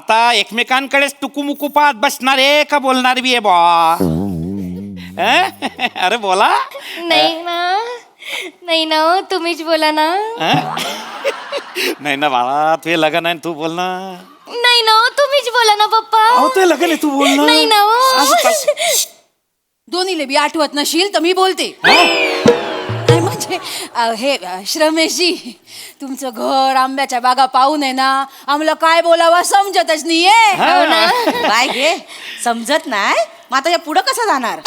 आता एकमेकांकडेच टुकूमुकू पाहत बसणार आहे का बोलणार बी आहे बा? अरे बोला. नाही ना, नाही ना, तुम्हीच बोला ना. नाही ना बाळा, तुझे लग्न आहे, तू बोल ना. नाही ना, तुम्हीच बोला ना पप्पा. अहो तुझे लग्न आहे, तू बोल ना. नाही ना. दोन्हीले बी आठवत नशील तर मी बोलते. नाही म्हणजे हे श्रमेशजी, तुमचं घर आंब्याच्या बागा पाहून आहे ना, आम्हाला काय बोलावं समजतच नाहीये. काय घे समजत नाही, मग आता या पुढं कसं जाणार?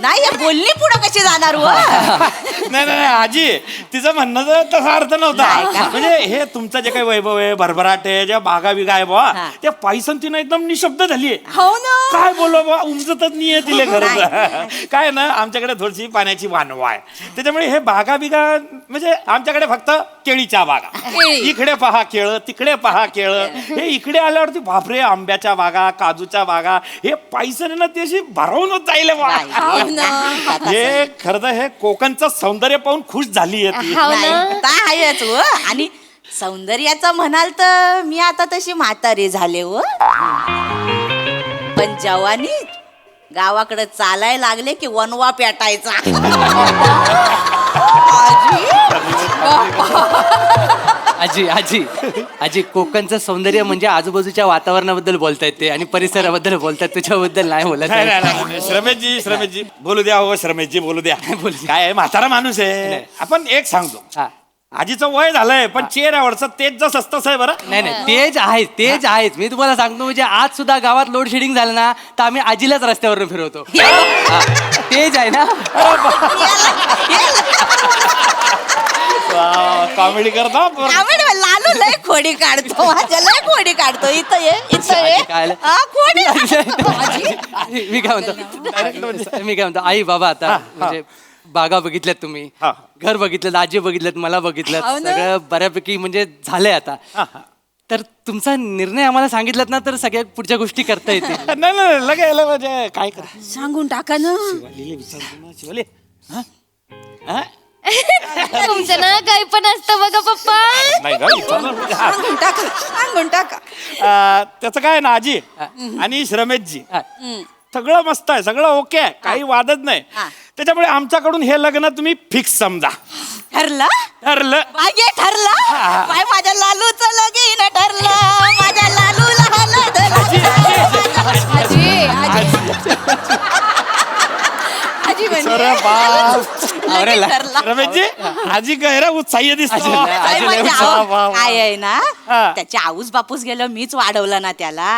नाही या बोलणी पुढं कशी जाणार? नाही नाही आजी, तिचं म्हणणं तसा अर्थ नव्हता. म्हणजे हे तुमचं जे काही वैभव आहे, भरभराट आहे, ज्या बागा बिगा आहे बा, त्या पायसन तिनं एकदम निशब्द झालीये. हो ना. काय बोललो बा, उमजतच नाहीये तिले खरंच. काय ना, आमच्याकडे थोडीशी पाण्याची वानवा आहे, त्याच्यामुळे हे बागा बिगा म्हणजे आमच्याकडे फक्त केळीच्या बागा. इकडे पहा केळ, तिकडे पहा केळ. हे इकडे आल्यावरती बापरे, आंब्याच्या बागा, काजूच्या बागा, हे पायसन ना ती अशी भरवूनच जाईल बा. हे खरं तर हे कोकणचं सौंदर्य पाहून खुश झाली आहे. आणि सौंदर्याचं म्हणाल तर मी आता तशी म्हातारी झाले व, पण जवानी गावाकडे चालायला लागले की वनवा पेटायचा. आजी आजी आजी, कोकणचं सौंदर्य म्हणजे आजूबाजूच्या वातावरणाबद्दल बोलतायत ते, आणि परिसराबद्दल बोलतात, तुझ्याबद्दल नाही बोलत. श्रमेशजी, श्रमेशजी बोलू द्या. हो श्रमेशजी बोलू द्या. काय आहे, म्हातारा माणूस आहे. आपण एक सांगतो, आजीचं वय झालंय पण चेहऱ्यावरचं तेज जसं तसं आहे. बरं नाही नाही, तेच आहेच, तेच आहेच. मी तुम्हाला सांगतो, म्हणजे आज सुद्धा गावात लोड शेडिंग झालं ना, तर आम्ही आजीलाच रस्त्यावर फिरवतो. तेज आहे ना. कॉमेडी करतो. लालू लय खोडी काढतो, माझ्या लय खोडी काढतो. इथं ये, इथं ये. खोडी. मी काय म्हणतो आई बाबा, आता म्हणजे बागा बघितल्यात तुम्ही, घर बघितलं, आजी बघितल्यात, मला बघितलं, सगळं बऱ्यापैकी म्हणजे झालंय आता. तर तुमचा निर्णय आम्हाला सांगितलात ना, तर सगळ्या पुढच्या गोष्टी करता येतील. नाही नाही लगेच म्हणजे काय कर सांगून टाका ना. शिवाले तुमचं ना काही पण असतं बघा पप्पा. सांगून टाका, सांगून टाका. त्याचं काय ना आजी आणि श्रमेशजी, सगळं मस्त आहे, सगळं ओके आहे, काही वादच नाही. त्याच्यामुळे आमच्याकडून हे लग्न तुम्ही फिक्स समजा. ठरलं ठरलं मागे ठरलं. बाय माझ्या लालूचं लगीन ठरलं, माझ्या लालूला रमेशजी, आजी गैरा उत्साही दिसतो. काय आहे ना, त्याच्या आऊस बापूस गेलं, मीच वाढवलं ना त्याला.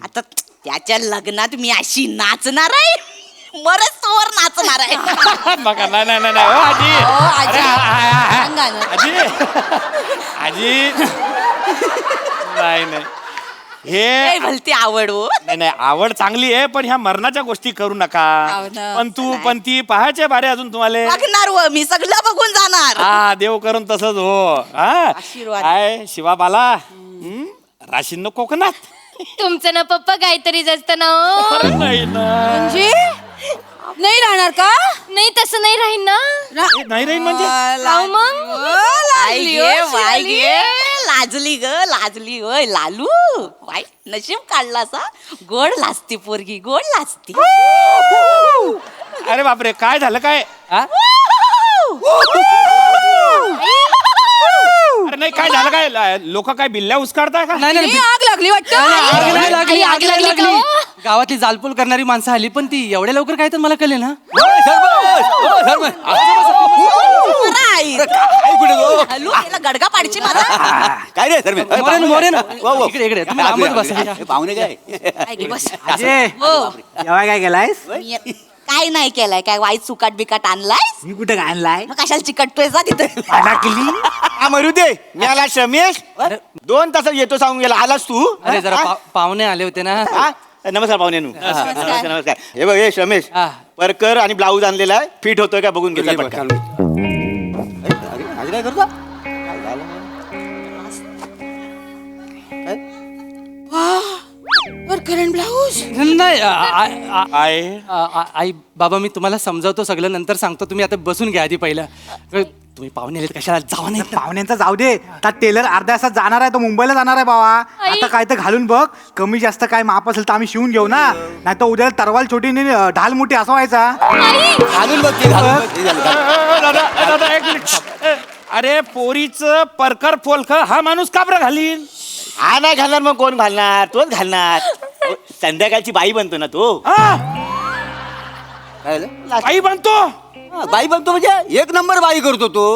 आता त्याच्या लग्नात मी अशी नाचणार आहे, मरच तोवर नाचणार आहे. बघा नाही नाही नाही हो आजी, आजी आजी नाही नाही, हे भलती आवड हो. नाही नाही, आवड चांगली आहे, पण ह्या मरणाच्या गोष्टी करू नका. पण तू पण ती पाहायचे बारे अजून तुम्हाला. बघणार हो मी, सगळं बघून जाणार. हा देव करून तसंच हो. आशीर्वाद. काय शिवाबाला राशीन कोकणात. तुमचं ना पप्पा काहीतरीच असतं ना. नाही ना, म्हणजे नाही राहणार का? नाही तसं नाही राहील ना. नाही राहील म्हणजे मग लाजली ग, लाजली होय लालू. वाईट नशीब काढला सा. गोड लाजती पोरगी, गोड लाजती. अरे बापरे, काय झालं काय? अरे नाही, काय झालं काय? लोक काय बिल्ल्या उस्कारताय का? नाही नाही, आग लागली वाटतं. आग लागली. गावातली जालपूल करणारी माणसं आली, पण ती एवढ्या लवकर काय तर मला कळले ना. गडगा पाडची मला. काय रे सर, मोरे ना, इकडे इकडे तुम्ही लांबच बसा. पाहुणे काय काय केलायस? काय नाही केलाय, काय वाईट सुकाट बिकाट आणलाय? मी कुठे काय आणलाय? मग कशाला चिकटतोय जा तिथे. मरू दे. मी आला श्रमेश, 2 तासात येतो सांगून गेला. आलास तू? अरे जरा पाहुणे आले होते ना. नमस्कार पाहुणे. नमस्कार नमस्कार. हे बघ, हे श्रमेश परकर आणि ब्लाऊज आणलेला आहे, फिट होतोय का बघून घेतला. काय करतो? करंट ब्लाऊज नाही आहे आई बाबा, मी तुम्हाला समजावतो सगळं, नंतर सांगतो. तुम्ही आता बसून घ्या आधी पहिलं. तुम्ही पाहुणे आलेत कशाला जावा नाही पाहुण्यांचा जाऊ दे. त्या टेलर अर्ध्या तासात जाणार आहे, तो मुंबईला जाणार आहे बाबा. आई. आता काय तर घालून बघ, कमी जास्त काय माप असेल तर आम्ही शिवून घेऊ ना. नाही तर उद्या तरवाल छोटी आणि ढाल मोठी असा व्हायचा. घालून बघ ते, घालून बघ ते, झालं, झालं. दादा एक मिनिट. अरे पोरीचं परकर पोलख हा माणूस का बरं घालील? हा नाही घालणार मग कोण घालणार? तोच घालणार. संध्याकाळची बाई बनतो ना तो. हा, काय झालं? बाई बनतो. हा, बाई बघतो म्हणजे एक नंबर बाई करतो तो.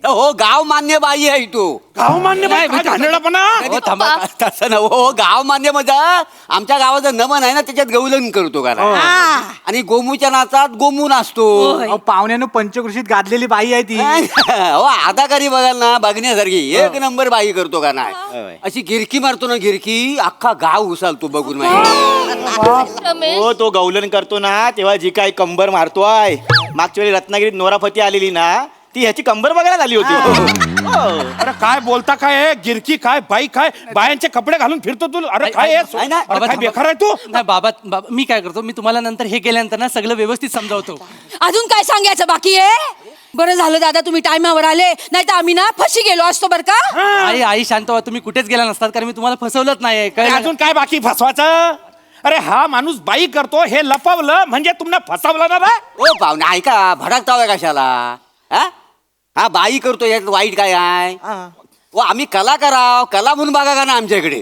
हो गाव मान्य बाई आहे तो. गाव मान्य बाई काय घाणेरडापणा? हो, थांबा, तसं ना हो गाव मान्य म्हणजे आमच्या गावाचं नमन आहे ना त्याच्यात गवलन करतो का नाही? आणि गोमूच्या नाचात गोमू नाचतो. अहो, पाहुण्यानं पंचकृषीत गाजलेली बाई आहे ती. हो अदाकारी बघाल ना बघण्यासारखी एक नंबर बाई करतो का होय. नाही? अशी गिरकी मारतो ना गिरकी अख्खा गाव उसालतो बघून माहिती. रमेश हो तो गौलन करतो ना तेव्हा जी काय कंबर मारतोय. मागच्या वेळी रत्नागिरीत नोराफती आलेली ना ती ह्याची कंबर बघायला आली होती. हो. अरे काय बोलता काय आहे? गिरकी काय बाई काय बायांचे कपडे घालून फिरतो तू? अरे काय आहे? नाही, नाही. अरे काय बेकार आहे तू? नाही बाबा मी काय करतो, मी तुम्हाला नंतर हे केल्यानंतर ना सगळं व्यवस्थित समजावतो. अजून काय सांगायचं बाकी आहे? बरं झालं दादा तुम्ही टायमावर आले, नाही तर आम्ही ना फशी गेलो असतो बरं का. आई शांत व्हा, तुम्ही कुठेच गेला नसतात कारण मी तुम्हाला फसवलंच नाही. अरे कळलं? अजून काय बाकी फसवायचं? अरे हा माणूस बाई करतो हे लपवलं म्हणजे तुम्हाला फसवलं ना रे? ओ पाहुणे ऐका भडकताव कशाला? हा हा बाई करतो यात वाईट काय आहे? ओ आम्ही कलाकार आहो, कला म्हणून बघा का ना आमच्याकडे.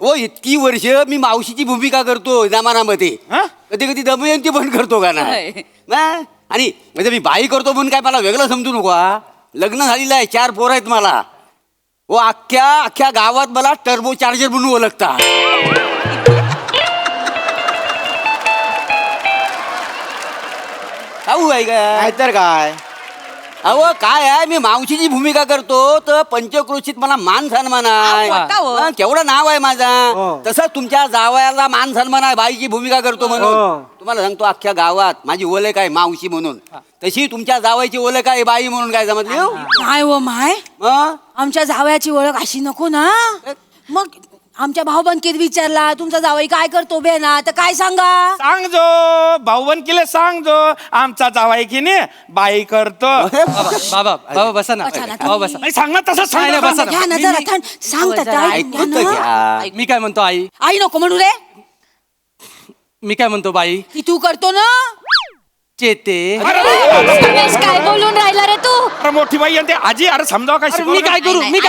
ओ इतकी वर्ष मी मावशीची भूमिका करतो जमानामध्ये. हा? कधी कधी दमयंती पण करतो का नाही? हा? आणि म्हणजे मी बाई करतो म्हणून काय मला वेगळं समजू नको हा? लग्न झालेलं आहे, 4 पोरं आहेत मला. ओ अख्ख्या गावात मला टर्बो चार्जर म्हणून ओळखता. खाऊ आहे का? नाहीतर काय. अहो काय आहे मी मावशीची भूमिका करतो तर पंचक्रोशीत मला मान सन्मान आहे. मोठा हो. हा, केवढं नाव आहे माझा. तसंच तुमच्या जावयाला मान सन्मान आहे बाईची भूमिका करतो म्हणून. तुम्हाला सांगतो अख्ख्या गावात माझी ओळख आहे मावशी म्हणून, तशी तुमच्या जावयाची ओळख आहे बाई म्हणून. काय समजली हो? नाही हो माय, हं? आमच्या जावयाची ओळख अशी नको ना. मग आमच्या भाऊबंदकीत विचारला तुमचा जावई काय करतो बे ना, तर काय सांगा? सांग जो भाऊबन केले सांग जो आमचा जावाई की नाही बाई करतो. बाबा बसा ना. अच्छा ना, बाबा बसा. नाही सांग ना तसं सांग नाही, ना. नाही, बसा ना. घ्या ना जरा थंड सांगतात ऐकून तर घ्या. मी काय म्हणतो आई, आई नको म्हणू रे, मी काय म्हणतो बाई, की तू करतो ना. चेते. रमेश काय बोलून राहिला रे तू? अरे मोठी बाई आणि ते आजी अरे समजाव काय अरे शिकवलं मी काय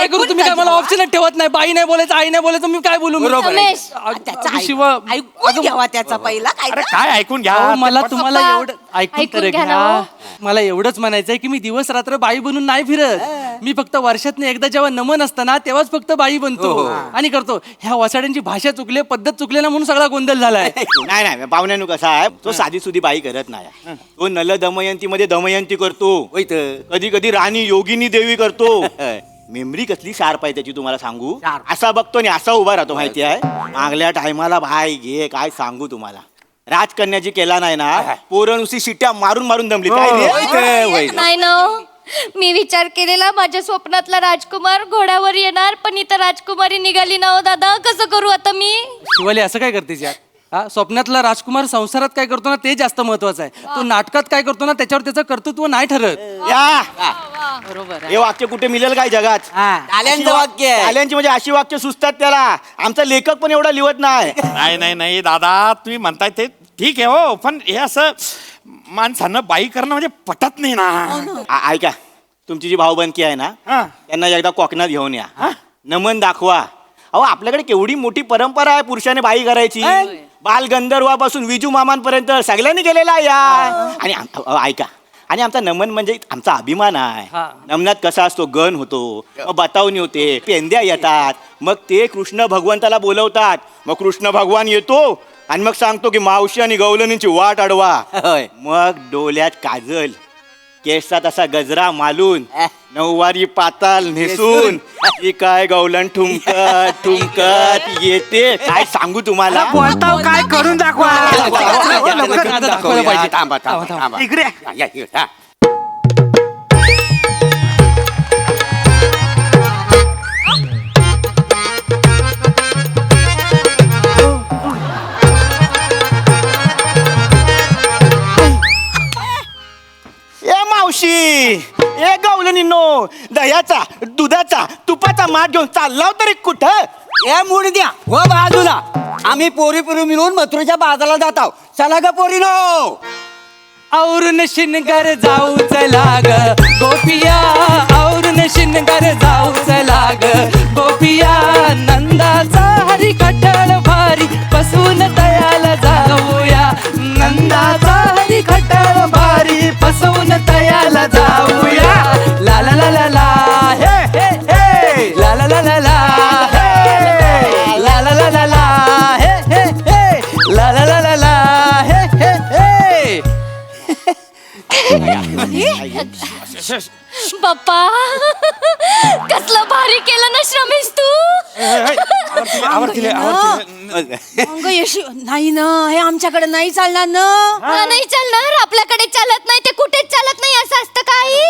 का? करू तुम्ही काय मला ऑप्शनच ठेवत नाही. बाई नाही बोलायचं, आई नाही बोलायचं, मी काय बोलू? रमेश त्याचा शिव ऐकून घ्यावा त्याचा पहिला काय अरे काय ऐकून घ्या. अहो, मला ते तुम्हाला पप्पा, एवढं ऐकून तर ऐकून घ्या ना घ्या. हो. मला एवढंच म्हणायचंय की मी दिवस रात्र बाई बनून नाही फिरत. मी फक्त वर्षातनं एकदा जेव्हा नमन असतं ना तेव्हाच फक्त बाई बनतो आणि करतो. ह्या वसाड्यांची भाषा चुकले, पद्धत चुकले ना म्हणून सगळा गोंधळ झालाय. नाही नाही पाहुण्यानु कसा आहे तो साधी सुधी बाई करत नाही. तो नल दमयंती मध्ये दमयंती करतो. कधी कधी राणी योगिनी देवी करतो. मेमरी कसली शार्प आहे त्याची तुम्हाला सांगू. असा बघतो आणि असा उभा राहतो माहिती आहे. मागल्या टायमाला भाई घे काय सांगू तुम्हाला. राजकन्याची केला नाही ना पोरं नुसती शिट्ट्या मारून मारून दमली. काय रे? नाही ना हो. मी विचार केलेला माझ्या स्वप्नातला राजकुमार घोड्यावर येणार, पण इथं राजकुमारी निघाली ना हो दादा. कसं करू आता मी? शिवाली असं काय करतेस यार? हा स्वप्नातला राजकुमार संसारात काय करतो ना ते जास्त महत्वाचं आहे. तो नाटकात काय करतो ना त्याच्यावर त्याचं कर्तृत्व नाही ठरत. या बरोबर हे वाक्य कुठे मिळेल काय जगात? टाल्यांचं वाक्य आहे. टाल्यांची म्हणजे अशी वाक्य सुचतात त्याला. आमचा लेखक पण एवढा लिहत नाही. नाही दादा तुम्ही म्हणताय ते ठीक आहे हो, पण हे असं माणसानं बाई करणं म्हणजे पटत नाही ना. ऐका तुमची जी भाऊबंदकी आहे ना हा. त्यांना एकदा कोकणात घेऊन या. नमन दाखवा. अहो आपल्याकडे केवढी मोठी परंपरा आहे पुरुषाने बाई करायची. बाल गंधर्वापासून विजू मामांपर्यंत सगळ्यांनी केलेला या. आणि ऐका आणि आमचा नमन म्हणजे आमचा अभिमान आहे. नमनात कसा असतो गण होतो, मग बतावणी होते, पेंद्या येतात, मग ते कृष्ण भगवंताला बोलवतात. मग कृष्ण भगवान येतो आणि मग सांगतो की मावशी आणि गवलनींची वाट अडवा. होय. मग डोल्यात काजल, केसात असा गजरा मालून, नऊवारी पाताल नेसून ही काय गवलन ठुमकत ठुमकत येते. काय सांगू तुम्हाला. बोलताव काय करून दाखवा. दाखवलं पाहिजे. थांबा इकडे या, हा. ए मावशी, ए पाहुण्यांनो, दह्याचा दुधाचा तुपाचा माठ घेऊन चालला तरी कुठं? ए मूड द्या हो बाजूला. आम्ही पोरी मिळून मथुरेच्या बाजाराला जात आहोत. चला ग पोरीनो. औरून शिनगर जाऊ चला ग गोपिया, औरून शिनगर जाऊ चला ग गोपिया, नंदाचा हरी खटळ भारी बसून तयाला जाऊया, नंदाचा हरी खटळ भारी बसून तयाला जाऊया. ला ला ला ला ला हे हे हे ला ला ला ला ला हे ला ला ला ला ला हे हे हे ला ला ला ला ला हे हे हे. बाप्पा कसलं भारी केलं ना श्रमेश तू. अंग यशी नाही ना, हे आमच्याकडे नाही चालणार ना. हा, नाही चालणार. आपल्याकडे चालत नाही ते कुठेच चालत नाही. असं असतं काही,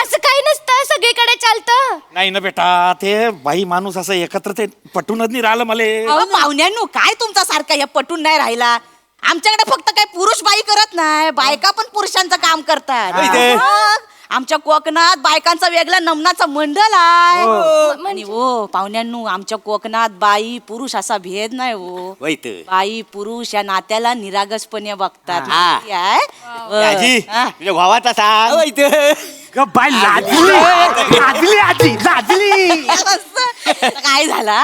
असं काही नसतं. सगळीकडे चालतं. नाही ना बेटा, ते बाई माणूस असं एकत्र ते पटूनच नाही राहिलं मला. अहो पाहुण्यांनो, काय तुमचा सारखा या पटून नाही राहिला. आमच्याकडे फक्त काय पुरुष बाई करत नाही, बायका पण पुरुषांचं काम करतात. मग आमच्या कोकणात बायकांचा वेगळा नमनाचा मंडळ आहे. आणि हो पाहुण्यांनो, आमच्या कोकणात बाई पुरुष असा भेद नाही हो. वैत बाई पुरुष या नात्याला निरागसपणे बघतात. हा. माहिती आहे? आजी हा. तुझ्या भावाचा सांग. वैत ग बाय लाजली लाजली आजी लाजली. असं काय झालं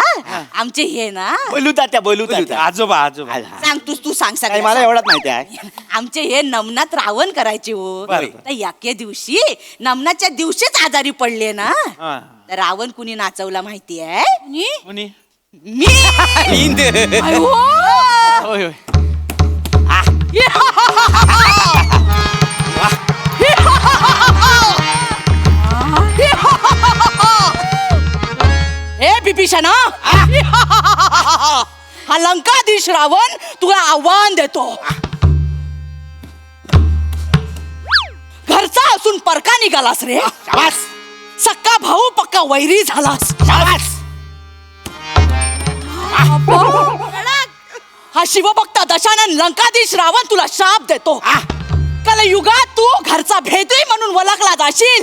आमचे हे ना, बोलू तात्या बोलू तात्या. आजोबा आजोबा. सांग तू सांग नाही, सगळं मला सांग. एवढंच माहिती आहे. आमचे हे नमनात रावण करायचे हो. बरं. तर एके दिवशी नमनाच्या दिवशीच आजारी पडले ना, हा. तर रावण कुणी नाचवला माहिती आहे? कोणी? मी. होय होय. हे बिभीषणा, हा लंकाधीश रावण तुला आव्हान देतो. घरचा असून परका निघालास रे. शाबास सक्का भाऊ पक्का वैरी झालास. शाबास. हा शिवभक्त दशानन लंकाधीश रावण तुला शाप देतो. कलयुगात तू घरचा भेदही म्हणून ओळखला जाशील.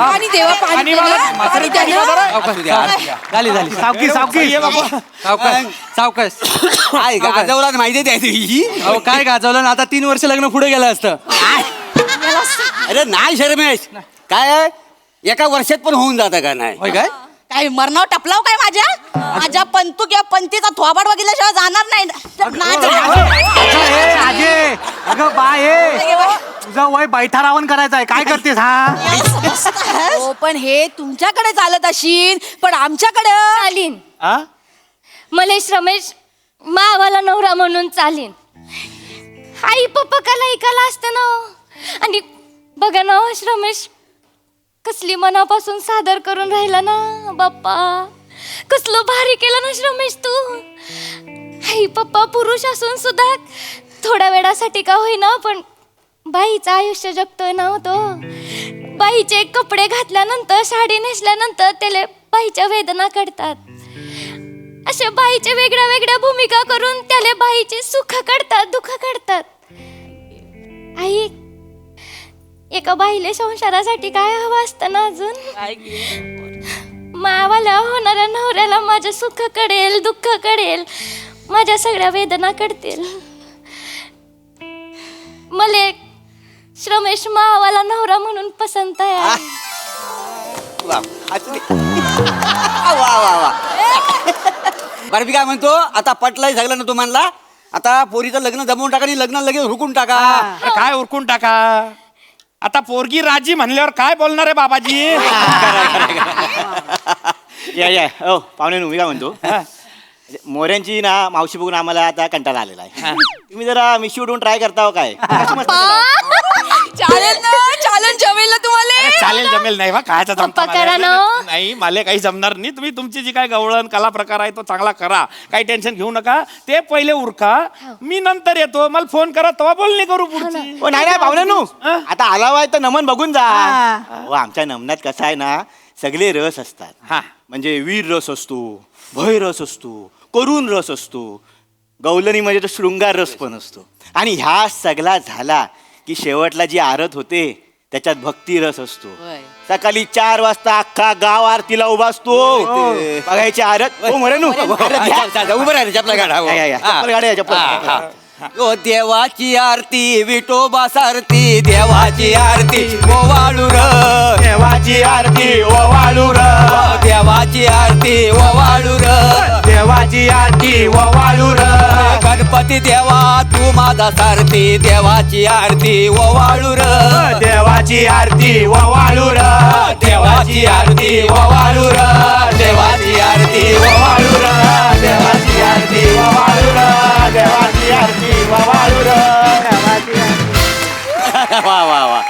आणि देवा पाणी दे ना. पाणी द्या ना. झाली झाली. सावकी सावकी सावकाश सावकाश. काय गाजवला माहिती आहे ही. अहो काय गाजवलं ना, आता 3 वर्ष लग्न पुढे गेलं असतं. अरे नाही शर्मेश, काय एका वर्षात पण होऊन जातं का नाही. होय काय. काय मरणाव टपलाव काय माझ्या पंतू किंवा पंतीचा थोबाड बघितल्याशिवाय जाणार नाही. आजे अगं बाय तुझं वय बैठा रावण करायचं आहे. काय करतेस हा? हो पण हे तुमच्याकडे चालत अशील, पण आमच्याकडे चालीन. हा? मलेश रमेश मावाला नवरा म्हणून चालीन. आई पप्पा काला ऐकायला असतं ना हो. आणि बघा ना हो, रमेश कसली मनापासून सादर करून राहिला ना बाप्पा. कसलं भारी केलं ना रमेश तू. आई पप्पा पुरुष असून सुद्धा थोड्या वेळासाठी का होईना पण बाईचं आयुष्य जगतोय ना हो तो. बाईचे कपडे घातल्यानंतर, साडी नेसल्यानंतर त्याला बाईच्या वेदना कळतात. अशा बाईच्या वेगळ्या वेगळ्या भूमिका करून त्याला बाईचे सुख कळतात, दुःख कळतात. आई एका बाईले संसारासाठी काय हवं असतं ना अजून. मावाला होणाऱ्या नवऱ्याला माझं सुख कळेल, दुःख कळेल, माझ्या सगळ्या वेदना कळतील. मले श्रमेश मावाला नवरा म्हणून पसंत आहे. वा वा वा वा. बरं मी काय म्हणतो, आता पटलाय झालं ना तुम्हाला. आता पोरीचं लग्न जमवून टाका आणि लग्न लगेच हुकून टाका. अरे काय उरकून टाका. आता पोरगी राजी म्हणल्यावर काय बोलणार आहे बाबाजी. या या. हो पाहुणे मी काय म्हणतो, मोऱ्यांची ना मावशी बघून आम्हाला आता कंटाळा आलेला आहे. तुम्ही जरा मिशी उडवून ट्राय करता हो काय? कशी मस्त केलं. चालेल ना, चालेल जमेल ना तुम्हाला. अरे चालेल जमेल नाही बा कायचा जमता पप्पा करा मला. ना. नाही मला काही जमणार नाही. तुम्ही तुमची जी काय गवळण कला प्रकार आहे तो चांगला करा, काही टेन्शन घेऊ नका. ते पहिले उरका, मी नंतर येतो. मला फोन करा तेव्हा बोलणी करू पुढची. ओ नाही नाही पाहुण्यांनो, आता आलावाय तर नमन बघून जा. हो आमच्या नमनात कसं आहे ना, सगळे रस असतात. हा. म्हणजे वीर रस असतो, भय रस असतो, करुण रस असतो, गवलनी म्हणजे तो शृंगार रस पण असतो. आणि ह्या सगळा झाला की शेवटला जी आरत होते त्याच्यात भक्ती रस असतो. सकाळी 4 वाजता अख्खा गाव आरतीला उभा असतो. बघायची आरत. ओ मोरेनू, आरत घ्या. उभं राहिले चपला गाडा या, या, या. चप्पल काढा, या, चप्पल. ओ देवाची आरती विठोबा सारती देवाची आरती ओवाळू र देवाची आरती ओवाळू र, देवाची आरती ओवाळू र देवाची आरती ओवाळू र. गणपती देवा तू माझा सारथी देवाची आरती ओवाळू र देवाची आरती ओवाळू र, देवाची आरती ओवाळू र देवाची आरती ओवाळू र, देवाची आरती ओवाळू र, देवाची आरती ओवाळू र. वा वा वा